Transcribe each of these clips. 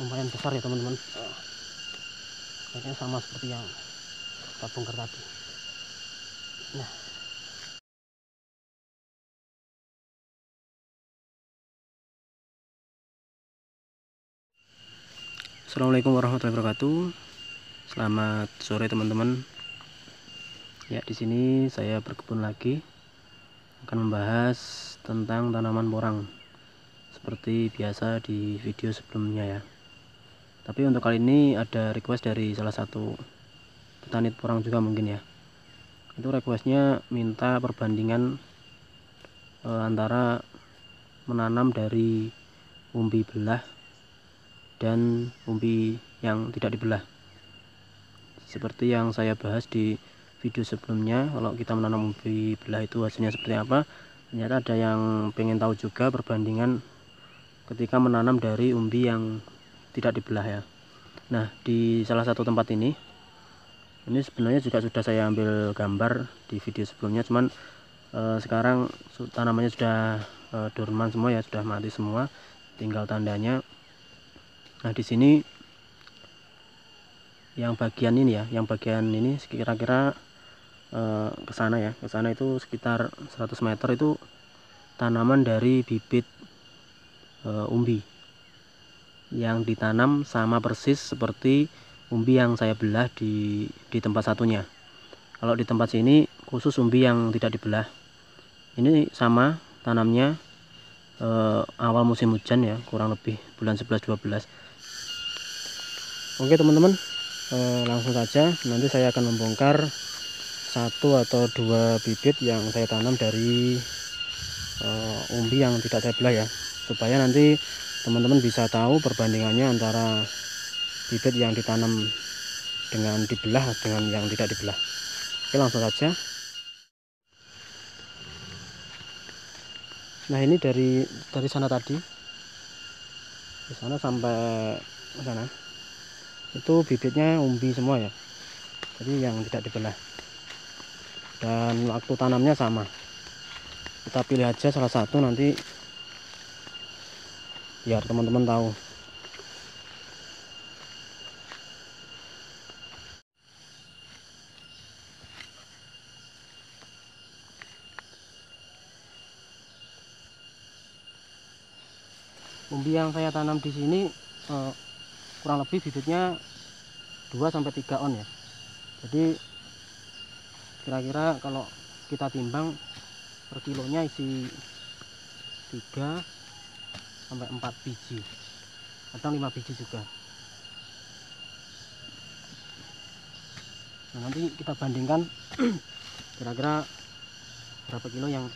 lumayan besar ya teman-teman. Kayaknya sama seperti yang kita bongkar tadi. Nah, Assalamualaikum warahmatullahi wabarakatuh. Selamat sore teman-teman. Ya, di sini saya berkebun lagi, akan membahas tentang tanaman porang seperti biasa di video sebelumnya ya. Tapi untuk kali ini ada request dari salah satu petani porang juga mungkin ya. Itu requestnya minta perbandingan antara menanam dari umbi belah dan umbi yang tidak dibelah. Seperti yang saya bahas di video sebelumnya, kalau kita menanam umbi belah itu hasilnya seperti apa. Ternyata ada yang pengen tahu juga perbandingan ketika menanam dari umbi yang tidak dibelah ya. Nah, di salah satu tempat ini sebenarnya juga sudah saya ambil gambar di video sebelumnya, cuman sekarang tanamannya sudah dorman semua ya, sudah mati semua, tinggal tandanya. Nah, di sini yang bagian ini ya, kira-kira ke sana ya, ke sana itu sekitar 100 meter itu tanaman dari bibit umbi yang ditanam sama persis seperti umbi yang saya belah di tempat satunya. Kalau di tempat sini khusus umbi yang tidak dibelah, ini sama tanamnya awal musim hujan ya, kurang lebih bulan 11-12. Oke teman-teman, langsung saja nanti saya akan membongkar satu atau dua bibit yang saya tanam dari umbi yang tidak saya belah ya, supaya nanti teman-teman bisa tahu perbandingannya antara bibit yang ditanam dengan dibelah dengan yang tidak dibelah. Oke, langsung saja. Nah, ini dari sana tadi, di sana sampai sana itu bibitnya umbi semua ya, jadi yang tidak dibelah. Dan waktu tanamnya sama, kita pilih aja salah satu nanti biar teman-teman tahu. Umbi yang saya tanam di sini kurang lebih bibitnya 2-3 on ya. Jadi kira-kira kalau kita timbang per kilonya isi 3-4 biji, kadang 5 biji juga. Nah, nanti kita bandingkan kira-kira berapa kilo yang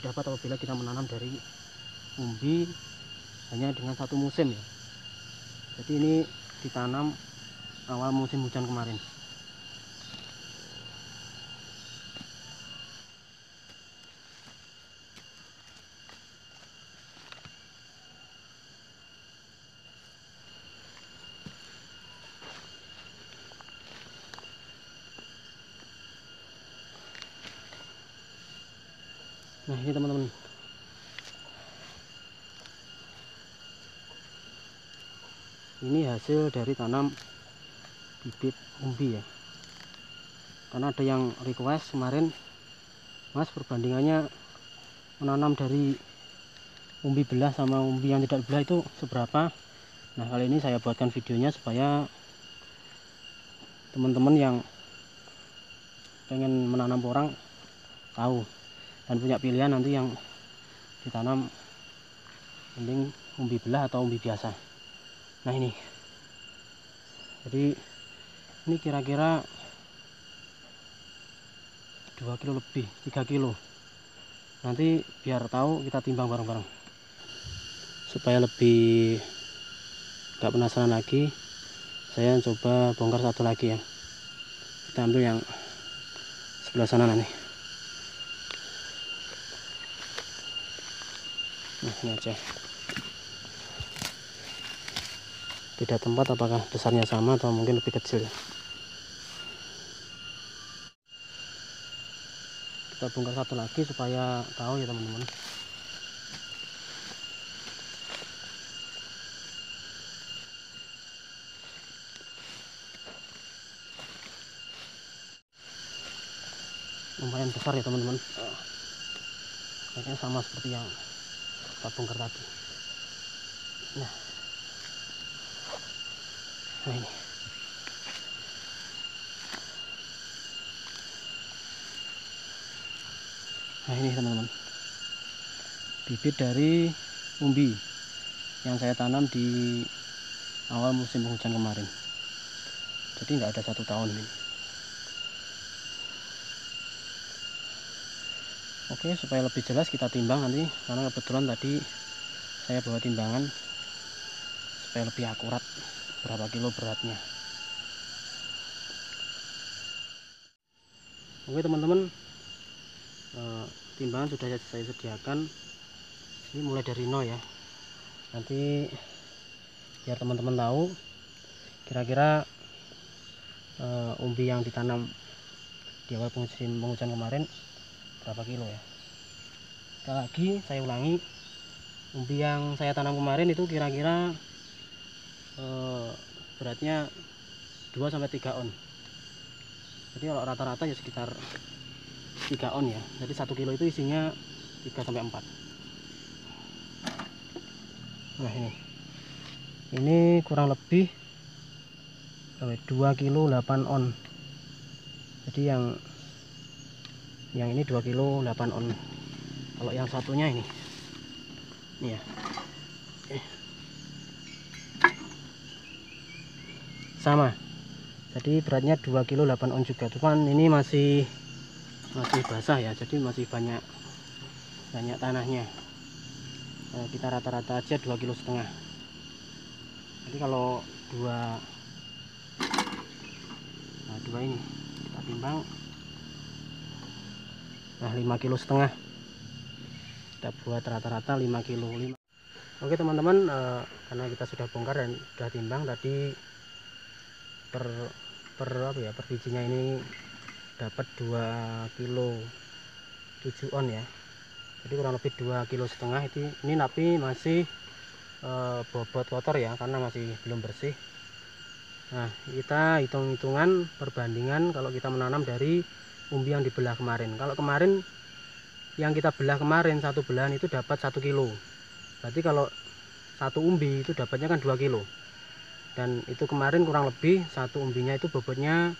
dapat apabila kita menanam dari umbi hanya dengan satu musim ya. Jadi ini ditanam awal musim hujan kemarin. Nah, ini teman-teman, ini hasil dari tanam bibit umbi ya. Karena ada yang request kemarin, Mas, perbandingannya menanam dari umbi belah sama umbi yang tidak belah itu seberapa. Nah, kali ini saya buatkan videonya supaya teman-teman yang pengen menanam porang tahu dan punya pilihan nanti yang ditanam mending umbi belah atau umbi biasa. Nah, ini jadi ini kira-kira 2 kilo lebih, 3 kilo. Nanti biar tahu kita timbang bareng-bareng supaya lebih gak penasaran lagi. Saya coba bongkar satu lagi ya, kita ambil yang sebelah sana nih. Nah, ini aja, beda tempat, apakah besarnya sama atau mungkin lebih kecil. Kita bongkar satu lagi supaya tahu ya, teman-teman. lumayan besar ya teman-teman. Kayaknya sama seperti yang kita bongkar tadi. Nah ini teman-teman, bibit dari umbi yang saya tanam di awal musim penghujan kemarin. Jadi nggak ada 1 tahun ini. Oke, supaya lebih jelas kita timbang nanti, karena kebetulan tadi saya bawa timbangan supaya lebih akurat berapa kilo beratnya. Oke teman-teman, timbangan sudah saya sediakan. Ini mulai dari 0 ya. Nanti biar teman-teman tahu kira-kira umbi yang ditanam di awal musim penghujan kemarin berapa kilo ya. Sekali lagi saya ulangi, umbi yang saya tanam kemarin itu kira-kira beratnya 2-3 on. Jadi kalau rata-rata ya sekitar 3 on ya. Jadi 1 kilo itu isinya 3-4. Nah ini kurang lebih 2 kilo 8 on. Jadi yang ini 2 kilo 8 on. Kalau yang satunya ini ya, sama. Jadi beratnya 2 kilo 8 on juga. Cuman ini masih basah ya. Jadi masih banyak tanahnya. Kita rata-rata aja 2,5 kilo. Jadi kalau dua ini kita timbang, nah 5,5 kilo. Kita buat rata-rata 5 kilo. Oke teman-teman, karena kita sudah bongkar dan sudah timbang tadi, per bijinya ini dapat 2,7 kilo on ya. Jadi kurang lebih 2,5 kilo. Ini tapi masih bobot kotor ya, karena masih belum bersih. Nah kita hitung-hitungan perbandingan kalau kita menanam dari umbi yang dibelah kemarin. Kalau kemarin yang kita belah kemarin, satu belahan itu dapat 1 kilo. Berarti kalau satu umbi itu dapatnya kan 2 kilo. Dan itu kemarin kurang lebih satu umbinya itu bobotnya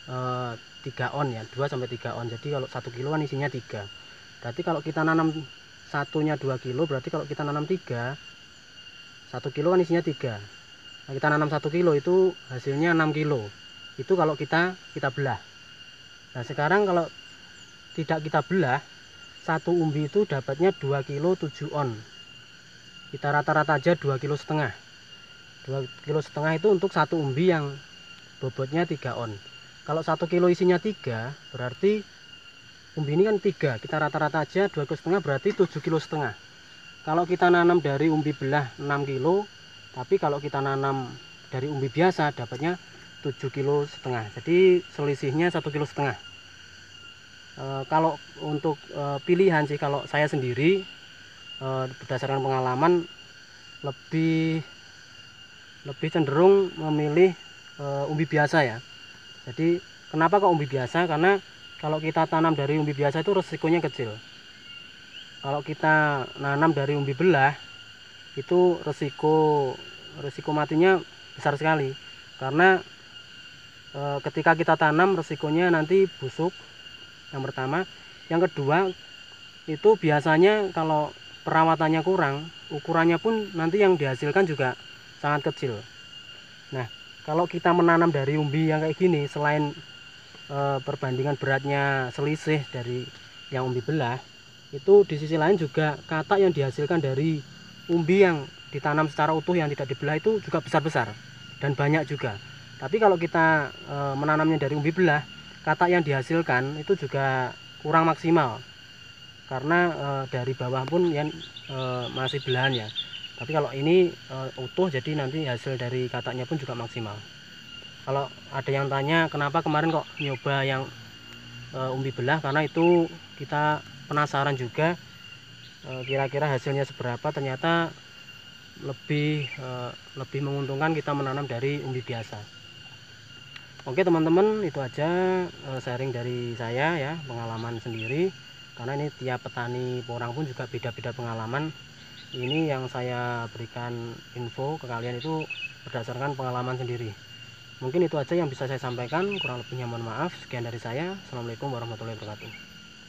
3 on ya, 2-3 on. Jadi kalau 1 kilo kan isinya 3. Berarti kalau kita nanam satunya 2 kilo, berarti kalau kita nanam 3, 1 kilo kan isinya 3. Nah, kita nanam 1 kilo itu hasilnya 6 kilo. Itu kalau kita belah. Nah sekarang kalau tidak kita belah, satu umbi itu dapatnya 2,7 kilo on. Kita rata-rata aja 2,5 kilo. 2,5 kilo itu untuk satu umbi yang bobotnya 3 on. Kalau 1 kilo isinya 3, berarti umbi ini kan 3. Kita rata-rata aja 2,5 kilo, berarti 7,5 kilo. Kalau kita nanam dari umbi belah 6 kilo, tapi kalau kita nanam dari umbi biasa dapatnya 7,5 kilo. Jadi selisihnya 1,5 kilo. Kalau untuk pilihan sih, kalau saya sendiri berdasarkan pengalaman lebih cenderung memilih umbi biasa ya. Jadi kenapa kok umbi biasa? Karena kalau kita tanam dari umbi biasa itu resikonya kecil. Kalau kita nanam dari umbi belah itu resiko matinya besar sekali. Karena ketika kita tanam resikonya nanti busuk, yang pertama. Yang kedua itu biasanya kalau perawatannya kurang, ukurannya pun nanti yang dihasilkan juga sangat kecil. Nah kalau kita menanam dari umbi yang kayak gini, selain perbandingan beratnya selisih dari yang umbi belah, itu di sisi lain juga katak yang dihasilkan dari umbi yang ditanam secara utuh yang tidak dibelah itu juga besar-besar dan banyak juga. Tapi kalau kita menanamnya dari umbi belah, katak yang dihasilkan itu juga kurang maksimal, karena dari bawah pun yang masih belahan ya. Tapi kalau ini utuh, jadi nanti hasil dari kataknya pun juga maksimal. Kalau ada yang tanya kenapa kemarin kok nyoba yang umbi belah, karena itu kita penasaran juga kira-kira hasilnya seberapa. Ternyata lebih menguntungkan kita menanam dari umbi biasa. Oke teman-teman, itu aja sharing dari saya ya, pengalaman sendiri, karena ini tiap petani porang pun juga beda-beda pengalaman. Ini yang saya berikan info ke kalian itu berdasarkan pengalaman sendiri. Mungkin itu aja yang bisa saya sampaikan, kurang lebihnya mohon maaf. Sekian dari saya. Assalamualaikum warahmatullahi wabarakatuh.